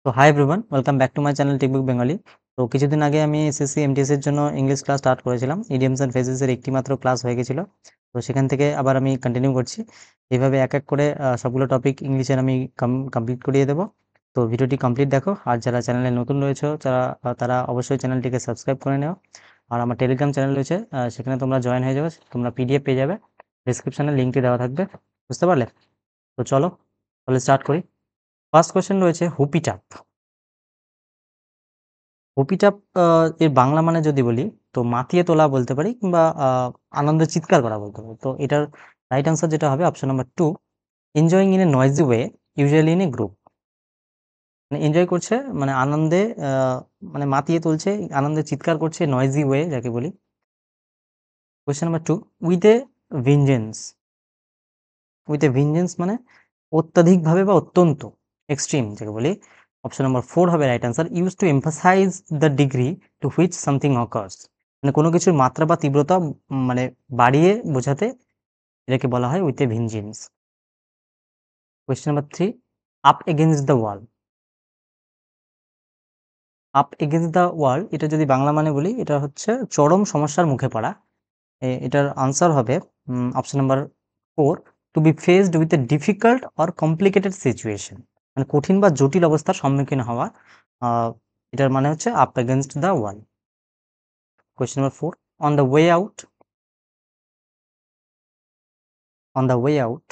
তো hi everyone, welcome back to my channel Techbook Bengali. তো কিছুদিন আগে আমি এসএসসি এমটিএস এর জন্য ইংলিশ ক্লাস স্টার্ট করেছিলাম। ইডিয়মস অ্যান্ড ফ্রেজেস এর একটি মাত্র ক্লাস হয়ে গেছিল। তো সেখান থেকে আবার আমি কন্টিনিউ করছি। এইভাবে এক এক করে সবগুলো টপিক ইংলিশের আমি কমপ্লিট করিয়ে দেবো। তো ভিডিওটি কমপ্লিট দেখো, আর যারা চ্যানেলে নতুন রয়েছে তারা অবশ্যই চ্যানেলটিকে সাবস্ক্রাইব করে নেও। আর আমার টেলিগ্রাম চ্যানেল রয়েছে, সেখানে তোমরা জয়েন হয়ে যাবে, তোমরা পিডিএফ পেয়ে যাবে। ডিসক্রিপশনে লিঙ্কটি দেওয়া থাকবে, বুঝতে পারলে? তো চলো তাহলে স্টার্ট করি। ফার্স্ট কোয়েশ্চেন রয়েছে হুপিটাপ। হুপিটাপ এর বাংলা মানে যদি বলি, তো মাতিয়ে তোলা বলতে পারি, কিংবা আনন্দে চিৎকার করা বলতে পারি। তো এটার রাইট আনসার যেটা হবে option number 2, enjoying in a noisy way, usually in a group. মানে এনজয় করছে, মানে আনন্দে, মানে মাতিয়ে তুলছে, আনন্দে চিৎকার করছে, নয়েজি ওয়ে যাকে বলি। Question number 2, with a vengeance. With a vengeance মানে অত্যাধিকভাবে বা অত্যন্ত, এক্সট্রিম যাকে বলি। অপশন নাম্বার 4 হবে right answer, use to emphasize the degree to which something occurs. মানে কোনো কিছুর মাত্রা বা তীব্রতা মানে বাড়িয়ে বোঝাতে এটাকে বলা হয় with a vengeance. Question number 3, up against the wall. Up against the wall, এটা যদি বাংলা মানে বলি, এটা হচ্ছে চরম সমস্যার মুখে পড়া। এটার আনসার হবে option number 4, to be faced with a difficult or complicated situation. মানে কঠিন বা জটিল অবস্থার সম্মুখীন হওয়া। আহ, এটার মানে হচ্ছে up against the wall. Question number 4, on the way out. On the way out,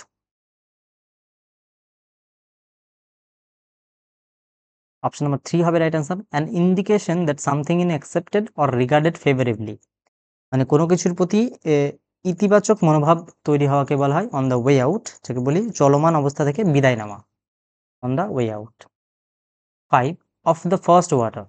option number 3 হবে right answer, an indication that something in accepted or regarded ফেভারেবলি। মানে কোনো কিছুর প্রতি ইতিবাচক মনোভাব তৈরি হওয়াকে বলা হয় অন দ্য ওয়ে আউট, যাকে বলি চলমান অবস্থা থেকে বিদায় নেওয়া। On the way out. 5, of the first water.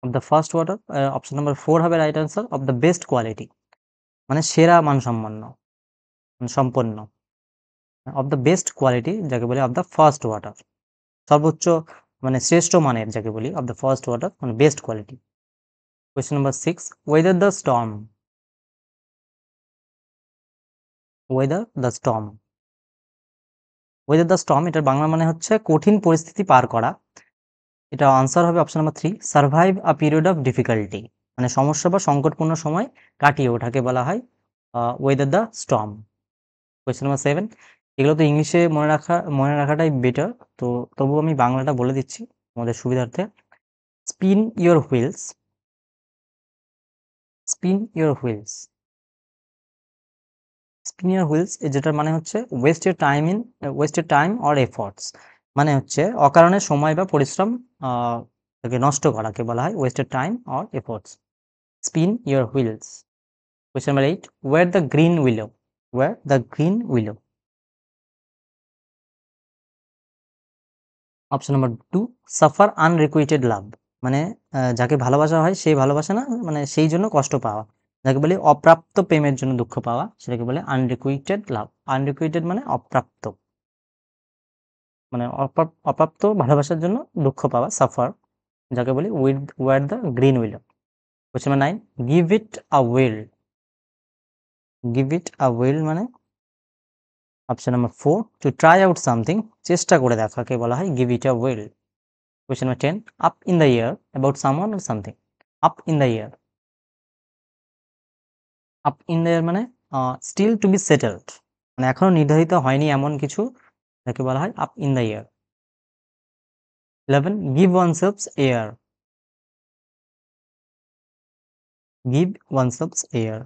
Of the first water, option number 4 হবে right answer, of the best quality. মানে সেরা মানসম্পন্ন, সম্পন্ন। অফ দ্য বেস্ট কোয়ালিটি যাকে বলি অফ দ্য ফার্স্ট ওয়াটার, সর্বোচ্চ মানে শ্রেষ্ঠ মানের যাকে বলি অফ দ্য ফার্স্ট ওয়াটার, মানে best quality. Question number 6, whether the storm. Whether the storm, whether the storm এটার বাংলা মানে হচ্ছে কঠিন পরিস্থিতি পার করা। এটা আনসার হবে option number 3, survive a period of difficulty. মানে সমস্যা বা সংকটপূর্ণ সময় কাটিয়ে ওঠাকে বলা হয় whether the storm. Question number 7, এগুলো তো ইংলিশে মনে রাখাটাই বেটার। তো তবুও আমি বাংলাটা বলে দিচ্ছি আমাদের সুবিধার্থে। Spin your wheels. Spin your wheels. Spin your wheels যেটার মানে হচ্ছে waste your time or efforts. মানে হচ্ছে অকারণে সময় বা পরিশ্রম তাকে নষ্ট করাকে বলা হয় wasted time or efforts. Spin your wheels. Question number 8, wear the green willow. Wear the green willow. Option number 2, suffer unrequited love. মানে যাকে ভালোবাসা হয় সেই ভালোবাসা না, মানে সেই জন্য কষ্ট পাওয়া, যাকে বলি অপ্রাপ্ত প্রেমের জন্য দুঃখ পাওয়া, সেটাকে বলে আনরিকুইটেড লাভ। আনরিকুইটেড মানে অপ্রাপ্ত, মানে অপ্রাপ্ত ভালোবাসার জন্য দুঃখ পাওয়া, সাফার, যাকে বলি wear the green willow. Question number 9, give it a will. Give it a will মানে option number 4, to try out something. চেষ্টা করে দেখাকে বলা হয় give it a will. Question number 10, up in the air about someone or something. Up in the air. Up in the air মানে still to be settled, মানে এখনো নির্ধারিত হয়নি এমন কিছু, যাকে বলা হয় up in the air. 11, give oneself air. Give oneself air.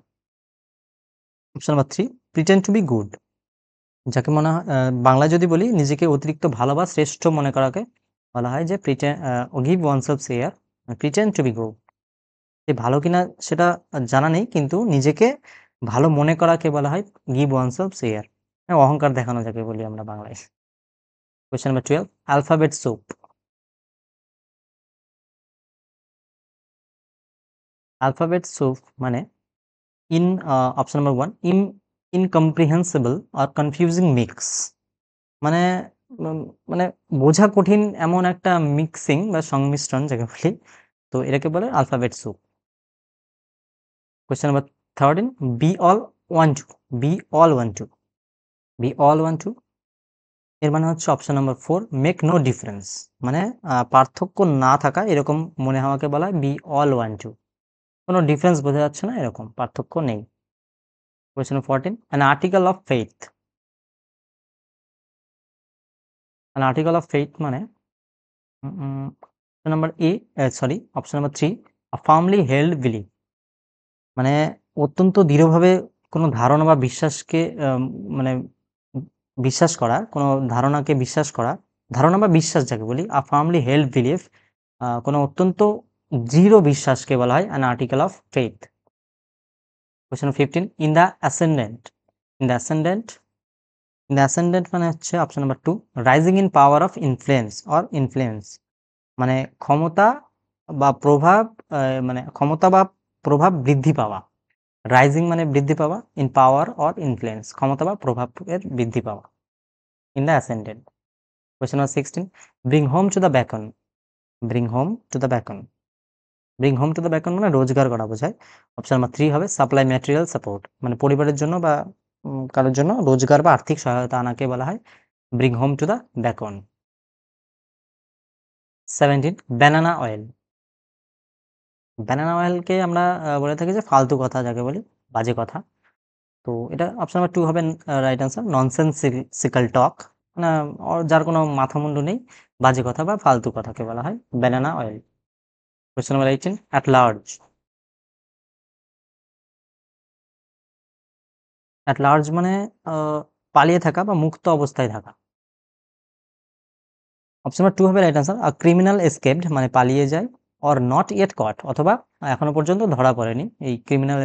Option number 3, pretend to be good. যাকে মনে হয় বাংলায় যদি বলি, নিজেকে অতিরিক্ত ভালো বা শ্রেষ্ঠ মনে করাকে বলা হয় যে give oneself air, pretend to be good. যে ভালো কিনা সেটা জানা নেই, কিন্তু নিজেকে ভালো মনে করাকে বলা হয় গিভ ওয়ানসেলফ এয়ার। অহংকার দেখানো যাকে বলি আমরা বাংলায়। Question number 12, alphabet soup. Alphabet soup মানে ইন অপশন নাম্বার 1, ইনকম্প্রিহেন্সিবল আর কনফিউজিং মিক্স। মানে উম, মানে বোঝা কঠিন এমন একটা মিক্সিং বা সংমিশ্রণ যাকে বলি, তো এটাকে বলে alphabet soup. Question number 13, be all one to. Be all one to we all want to, এর মানে হচ্ছে option number 4, make no difference, মানে পার্থক্য না থাকা এরকম মনে হওয়াকে বলা হয় we all want to, কোনো ডিফারেন্স বোঝা যাচ্ছে না এরকম, পার্থক্য নেই। Question 14, an article of faith, an article of faith মানে option number option number 3, a firmly held belief, মানে অত্যন্ত দৃঢ়ভাবে কোনো ধারণা বা বিশ্বাসকে মানে বিশ্বাস করা, কোনো ধারণাকে বিশ্বাস করা, ধারণা বা বিশ্বাস যাকে বলি, a firmly held belief, কোনো অত্যন্ত দৃঢ় বিশ্বাসকে বলা হয় an article of faith। Question 15, in the ascendant, in the ascendant, in the ascendant মানে হচ্ছে option number 2, rising in power of influence or influence, মানে ক্ষমতা বা প্রভাব, মানে ক্ষমতা বা প্রভাব বৃদ্ধি পাওয়া। রাইজিং মানে বৃদ্ধি পাওয়া, ইন পাওয়ার অর ইনফ্লুয়েন্স ক্ষমতা বা প্রভাবের বৃদ্ধি পাওয়া, in the ascendant. Question number 16, bring home to the beacon, bring home to the beacon, bring home to the beacon মানে রোজগার করা বোঝায়। অপশন নাম্বার 3 হবে সাপ্লাই ম্যাটেরিয়াল সাপোর্ট, মানে পরিবারের জন্য বা কারোর জন্য রোজগার বা আর্থিক সহায়তা আনাকে বলা হয় bring home to the bacon. 17, banana oil, banana অয়েলকে আমরা বলে থাকি যে ফালতু কথা যাকে বলি, বাজে কথা। তো এটা অপশন নাম্বার 2 হবে রাইট আনসার, ননসেনসিক্যাল টক, মানে যার কোনো মাথামুন্ডু নেই, বাজে কথা বা ফালতু কথাকে বলা হয় banana oil. Question number 18, at large, at large মানে পালিয়ে থাকা বা মুক্ত অবস্থায় থাকা। অপশন নাম্বার 2 হবে রাইট আনসার, ক্রিমিনাল এসকেপড মানে পালিয়ে যায়, অর নট ইয়েট কট, অথবা এখনো পর্যন্ত ধরা পড়েনি, এই criminal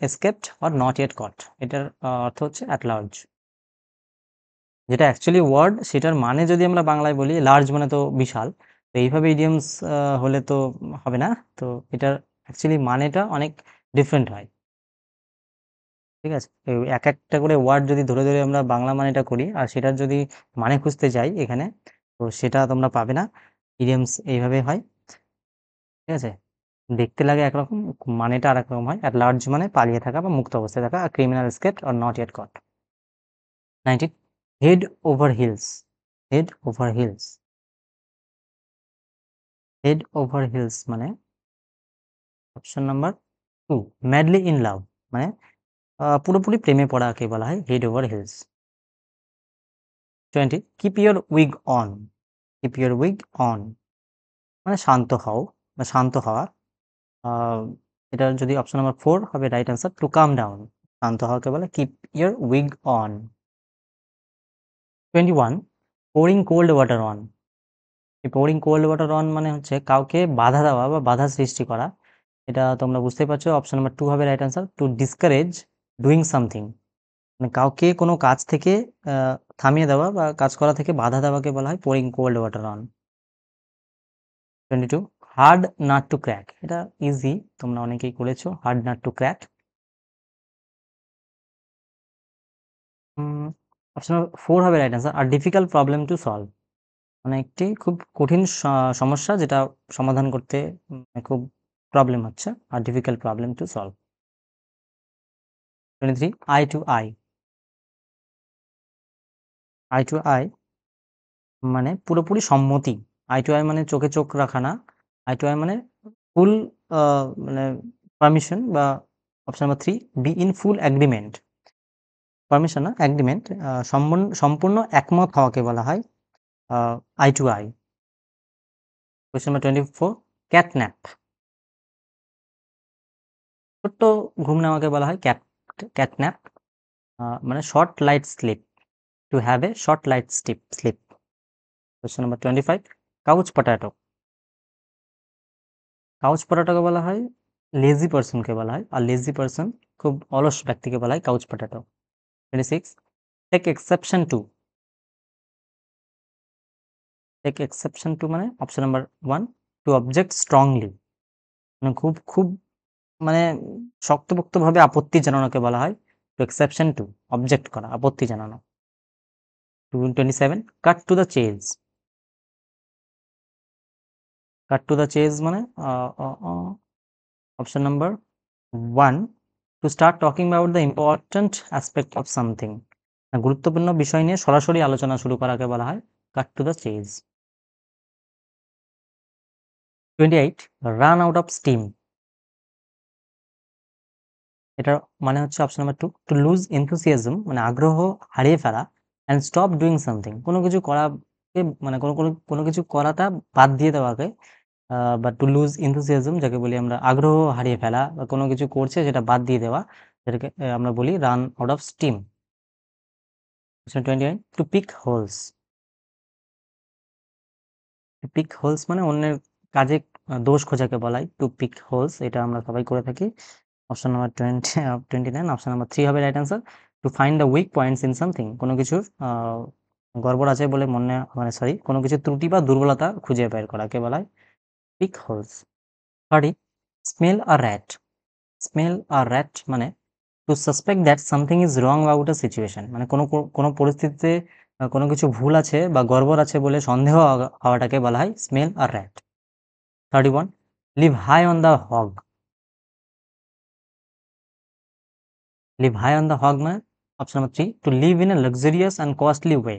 escaped or not yet caught, এটার অর্থ হচ্ছে অ্যাট লার্জ। যেটা অ্যাকচুয়ালি ওয়ার্ড সেটার মানে যদি আমরা বাংলায় বলি, লার্জ মানে তো বিশাল, তো এইভাবে ইডিয়মস হলে তো হবে না, তো এটার অ্যাকচুয়ালি মানেটা অনেক ডিফারেন্ট হয়। ঠিক আছে, এক একটা করে ওয়ার্ড যদি ধরে ধরে আমরা বাংলা মানেটা করি আর সেটার যদি মানে খুঁজতে যাই এখানে, তো সেটা তোমরা পাবে না, ইডিয়মস এইভাবে হয়। ঠিক আছে, দেখতে লাগে একরকম, মানেটা আর রকম হয়। অ্যাট লার্জ মানে পালিয়ে থাকা বা মুক্ত অবস্থায় থাকা, আর criminal escaped or not yet caught. 19, head over heels, head over heels, head over heels মানে option number 2, madly in love, মানে পুরোপুরি প্রেমে পড়াকে বলা হয় head over heels. 20, keep your wig on, keep your wig on মানে শান্ত হও বা শান্ত হওয়া। আহ, এটা যদি অপশন নাম্বার 4 হবে right answer, to come down, শান্ত হওয়াকে বলে keep your wig on. 21, pouring cold water on, এই পোরিং কোল্ড ওয়াটার অন মানে হচ্ছে কাউকে বাধা দেওয়া বা বাধা সৃষ্টি করা। এটা তোমরা বুঝতেই পারছো, অপশন নাম্বার 2 হবে right answer, to discourage doing something, মানে কাউকে কোনো কাজ থেকে থামিয়ে দেওয়া বা কাজ করা থেকে বাধা দেওয়াকে বলা হয় pouring cold water on. 22, hard nut to crack, এটা ইজি, তোমরা অনেকেই করেছো, hard nut to crack. Option 4 হবে রাইট আনসার, আর ডিফিকাল্ট প্রবলেম টু সলভ, মানে একটি খুব কঠিন সমস্যা যেটা সমাধান করতে খুব প্রবলেম হচ্ছে, আর difficult problem to solve. 23, eye to eye, eye to eye মানে পুরোপুরি সম্মতি, আই টু আই মানে চোখে চোখ রাখা না, আই টু আই মানে ফুল মানে পারমিশন, বা option number 3, be in full agreement, permission না এগ্রিমেন্ট, সম্পূর্ণ একমত হওয়াকে বলা হয় eye to eye. Question number 24, catnap, ছোট্ট ঘুম নেওয়াকে বলা হয় ক্যাটন্যাপ, মানে short light sleep, to have a short light sleep. Question number 25, couch potato, couch পটাটোকে বলা হয় লেজি পার্সনকে বলা হয়, আর লেজি পার্সন খুব অলস ব্যক্তিকে বলা হয় couch potato. 26, take exception to, take exception to মানে option number 1, to object strongly, মানে খুব খুব মানে শক্তপোক্তভাবে আপত্তি জানানোকে বলা হয় টু এক্সেপশন টু, অবজেক্ট করা, আপত্তি জানানো। 27, cut to the chase, cut to the chase মানে option number 1, to start talking about the important aspect of something, গুরুত্বপূর্ণ বিষয় নিয়ে সরাসরি আলোচনা শুরু করাকে বলা হয় cut to the chase. 28 run out of steam. এটার মানে হচ্ছে option number 2 to lose enthusiasm, মানে আগ্রহ হারিয়ে ফেলা, অ্যান্ড স্টপ ডুইং সামথিং, কোনো কিছু করাকে মানে কোনো কিছু করাটা বাদ দিয়ে দেওয়াকে, বা টু লুজ এনথুসিয়াজম যাকে বলি আমরা আগ্রহ হারিয়ে ফেলা, বা কোনো কিছু করছে সেটা বাদ দিয়ে দেওয়া, যেটাকে আমরা বলি run out of steam. 29 to pick holes. Pick holes মানে অন্যের কাজে দোষ খোঁজাকে বলা হয় টু পিক হোলস, এটা আমরা সবাই করে থাকি। অপশন নাম্বার 29, অপশন নাম্বার 3 হবে right answer. To find the weak points in something, কোনো কিছুর গড়বড় আছে বলে মনে মানে সরি কোনো কিছুর ত্রুটি বা দুর্বলতা খুঁজে বের করাকে বলা হয় pick holes. 30 smell a rat. Smell a rat মানে to suspect that something is wrong about a situation, মানে কোনো পরিস্থিতিতে কোনো কিছু ভুল আছে বা গড়বড় আছে বলে সন্দেহ হওয়াটাকে বলা হয় smell a rat. 31 live high on the hog. Live high on the hog মানে option number 3 to live in a luxurious and costly way,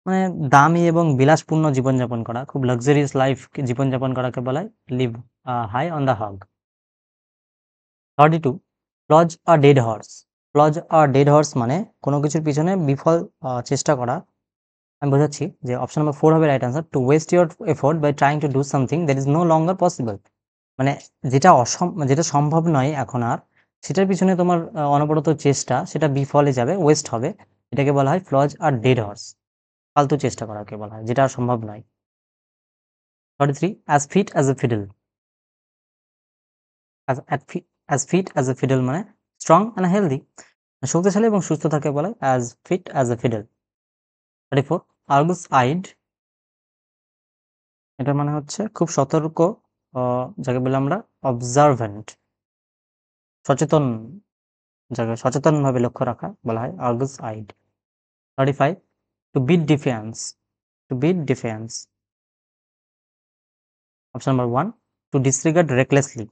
মানে দামি এবং বিলাসপূর্ণ জীবনযাপন করা, খুব লাক্সারিয়াস লাইফ জীবনযাপন করাকে বলা হয় live high on the hog. 32 flog a dead horse. Flog a dead horse মানে কোনো কিছুর পিছনে বিফল চেষ্টা করা। আমি বোঝাচ্ছি যে অপশন নাম্বার 4 হবে right answer. To waste your effort by trying to do something that is no longer possible, মানে যেটা সম্ভব নয় এখন আর, সেটার পিছনে তোমার অনবরত চেষ্টা সেটা বিফলে যাবে, ওয়েস্ট হবে, এটাকে বলা হয় ফ্লজ আর ডেড হর্স, ফালতু চেষ্টা করাকে বলা হয় যেটা আর সম্ভব নয়। 43 as fit as a fiddle. As fit as a fiddle মানে স্ট্রং অ্যান্ড হেলদি, শক্তিশালী এবং সুস্থ থাকে বলে as fit as a fiddle. 34 Argus eyed. এটার মানে হচ্ছে খুব সতর্ক, যাকে বলে আমরা অবজারভেন্ট, সচেতন, যাকে সচেতনভাবে লক্ষ্য রাখা বলা হয় Argus eyed. 35 to bid defiance. To bid defiance option number 1 to disregard recklessly.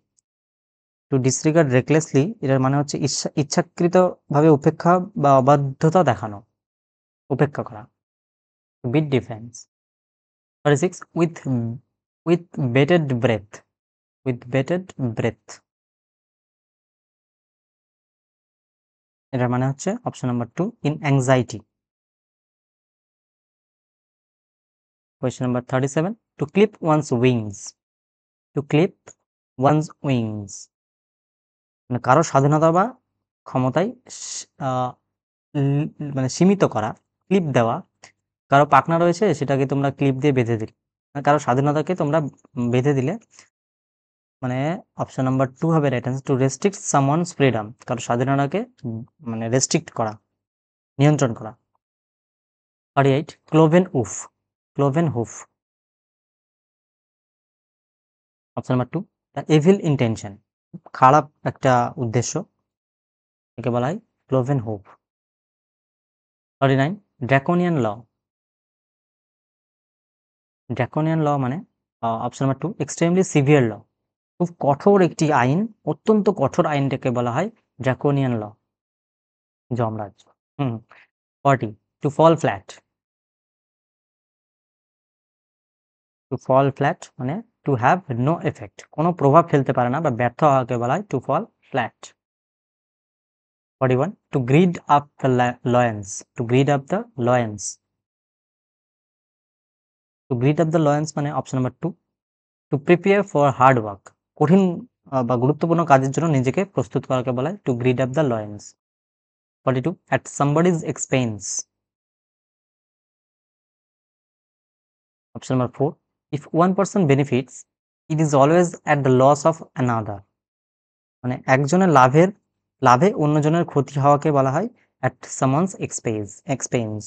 To disregard recklessly এটার মানে হচ্ছে ইচ্ছাকৃতভাবে উপেক্ষা বা অবাধ্যতা দেখানো, উপেক্ষা করা। To bid defiance. 36 with bated breath. With bated breath এটার মানে হচ্ছে option number 2 in anxiety. Question number 37 to clip one's wings. To clip one's wings মানে কারো স্বাধীনতা বা ক্ষমতায় মানে সীমিত করা, ক্লিপ দেওয়া, কারো পাখনা রয়েছে সেটাকে তোমরা ক্লিপ দিয়ে বেঁধে দিলে, মানে কারো স্বাধীনতাকে তোমরা বেঁধে দিলে, মানে অপশন নাম্বার 2 হবে right answer. To restrict someone's freedom, কারো স্বাধীনতাকে মানে রেস্ট্রিক্ট করা, নিয়ন্ত্রণ করা। 38 cloven hoof. Cloven hoof option number 2 the evil intention, খারাপ একটা উদ্দেশ্য, একে বলা হয় ক্লোভেন হুফ। 39 ড্রাকোনিয়ান ল। ড্রাকোনিয়ান ল মানে option number 2 extremely severe law, খুব কঠোর একটি আইন, অত্যন্ত কঠোর আইনটাকে বলা হয় draconian law, Yamraj. 40 to fall flat. To fall flat মানে টু হ্যাভ নো এফেক্ট, কোনো প্রভাব ফেলতে পারে না বা ব্যর্থ হওয়াকে বলা হয় to fall flat. 41 to gird up the loins. To gird up the loins. To gird up the loins মানে option number 2 to prepare for hard work, কঠিন বা গুরুত্বপূর্ণ কাজের জন্য নিজেকে প্রস্তুত করাকে বলা হয় to gird up the loins. 42 at somebody's expense. Option number 4 if one person benefits it is always at the loss of another, মানে একজনের লাভে অন্যজনের ক্ষতি হওয়াকে বলা হয় at someone's expense.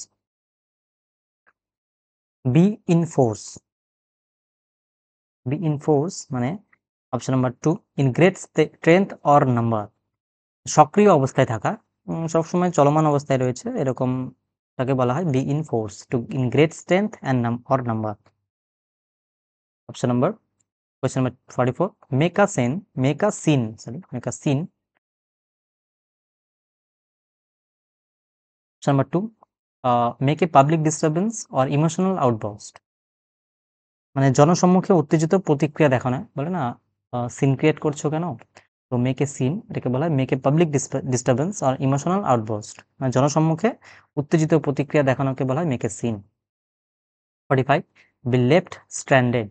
be in force. be in force মানে option number 2 in great strength or number, সক্রিয় অবস্থায় থাকা, সবসময় চলমান অবস্থায় রয়েছে এরকম, তাকে বলা হয় be in force to in great strength and or number. Option number Question number 44 make a scene option number 2, make a public disturbance or emotional outburst. মানে জনসম্মুখে উত্তেজিত প্রতিক্রিয়া দেখানো, বলে না সিন ক্রিয়েট করছো কেন? তো মেক এ সিন, এটাকে বলা হয় make a public disturbance or emotional outburst. মানে জনসম্মুখে উত্তেজিত প্রতিক্রিয়া দেখানোকে বলা হয় make a scene. 45, be left stranded.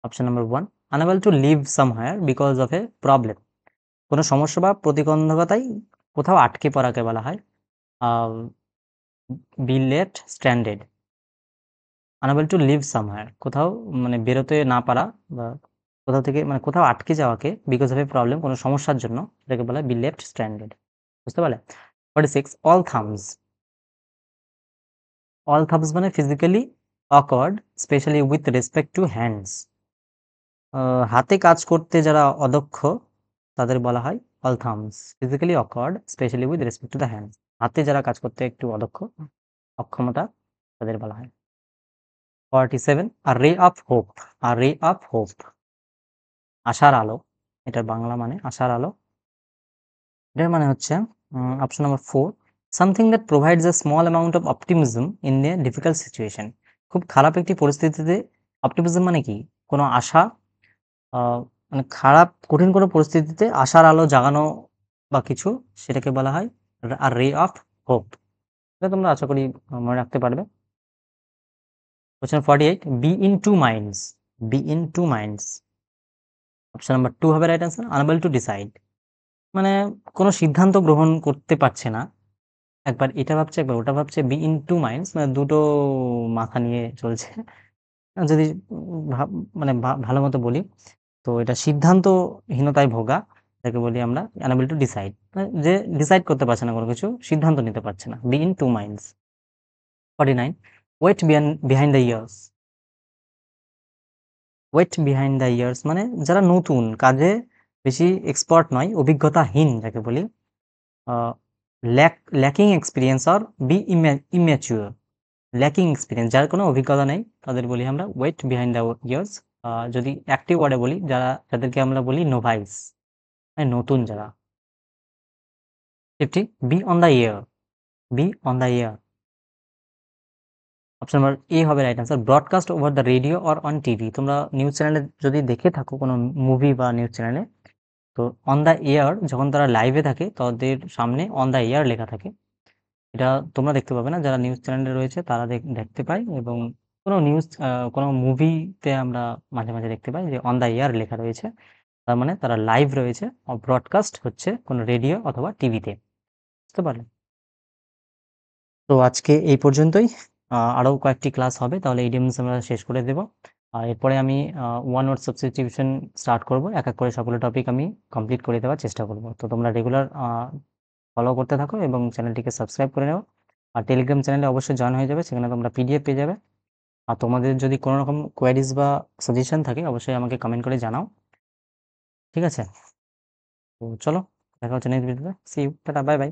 Option number 1, unable to leave somewhere because of a problem. কোনো সমস্যা বা প্রতিবন্ধকতায় কোথাও আটকে পড়াকে বলা হয় be left stranded. Unable to leave somewhere, কোথাও মানে বেরোতে না পারা বা কোথাও থেকে মানে কোথাও আটকে যাওয়াকে বিকজ অফ এ প্রবলেম, কোনো সমস্যার জন্য, এটাকে বলা হয় বি লেফট স্ট্র্যান্ডেড। বুঝতে পারলে? 46, অল থামস। অল থামস মানে physically awkward, specially with respect to hands. হাতে কাজ করতে যারা অদক্ষ তাদের বলা হয় all thumbs. Physically awkward, specially with respect to the hands. হাতে যারা কাজ করতে একটু অদক্ষ, অক্ষমতা, তাদের বলা হয়। 47, আ রে অফ হোপ। আ রে অফ হোপ, আশার আলো। এটার বাংলা মানে আশার আলো। এটার মানে হচ্ছে option number 4, something that provides a small amount of optimism in a difficult situation. খুব খারাপ একটি পরিস্থিতিতে অপটিমিজম মানে কি? কোনো আশা, আ মানে খারাপ কঠিন কোনো পরিস্থিতিতে আশার আলো জাগানো বা কিছু, সেটাকে বলা হয় আ রে অফ হোপ। এটা তোমরা আশা করি মনে রাখতে পারবে। Question 48, be in two minds. Be in two minds. Option number 2 হবে right answer, unable to decide. মানে কোনো সিদ্ধান্ত গ্রহণ করতে পারছে না। একবার এটা ভাবছে, একবার ওটা ভাবছে। বি ইন টু মাইন্ডস মানে দুটো মাথা নিয়ে চলছে। যদি ভাব মানে ভালোমতো বলি, তো এটা সিদ্ধান্তহীনতায় ভোগা, যাকে বলি আমরা unable to decide। মানে যে ডিসাইড করতে পারছে না কোনো কিছু, সিদ্ধান্ত নিতে পারছে না। Be in two minds. 49, wet behind the ears. Wet behind the ears মানে যারা নতুন কাজে বেশি এক্সপার্ট নয়, অভিজ্ঞতাহীন যাকে বলি, lacking experience or be immature. Lacking experience, যার কোনো অভিজ্ঞতা নেই, তাদের বলি আমরা ওয়েট বিহাইন্ড দ্য ইয়ার্স। যদি অ্যাক্টিভ ওয়ার্ডে বলি, যাদেরকে আমরা বলি নোভাইস, মানে নতুন যারা। 50, be on the air. Be on the air. Option number A হবে right answer, broadcast over the radio or on TV. তোমরা নিউজ চ্যানেলে যদি দেখে থাকো কোনো মুভি বা নিউজ চ্যানেলে, তো অন দ্য এয়ার যখন তারা লাইভে থাকে তাদের সামনে অন দ্য এয়ার লেখা থাকে। এটা তোমরা দেখতে পাবে না, যারা নিউজ চ্যানেলে রয়েছে তারা দেখতে পায়। এবং কোনো নিউজ কোনো মুভিতে আমরা মাঝে মাঝে দেখতে পাই যে অন দ্য এয়ার লেখা রয়েছে, তার মানে তারা লাইভ রয়েছে। ব্রডকাস্ট হচ্ছে কোনো রেডিও অথবা টিভিতে। বুঝতে পারলে? তো আজকে এই পর্যন্তই। আরও কয়েকটি ক্লাস হবে, তাহলে ইডিয়মস আমরা শেষ করে দেব। আর এরপরে আমি ওয়ান ওয়ার্ড সাবস্টিটিউশন স্টার্ট করব। এক এক করে সবগুলো টপিক আমি কমপ্লিট করে দেওয়ার চেষ্টা করব। তো তোমরা রেগুলার ফলো করতে থাকো এবং চ্যানেলটিকে সাবস্ক্রাইব করে নেও। আর টেলিগ্রাম চ্যানেলে অবশ্যই জয়েন হয়ে যাবে, সেখানে তোমরা পিডিএফ পেয়ে যাবে। আর তোমাদের যদি কোনো রকম কোয়ারিজ বা সাজেশন থাকে, অবশ্যই আমাকে কমেন্ট করে জানাও। ঠিক আছে? তো চলো, দেখা হচ্ছে নেক্সট ভিডিওতে। See you, tata, bye by.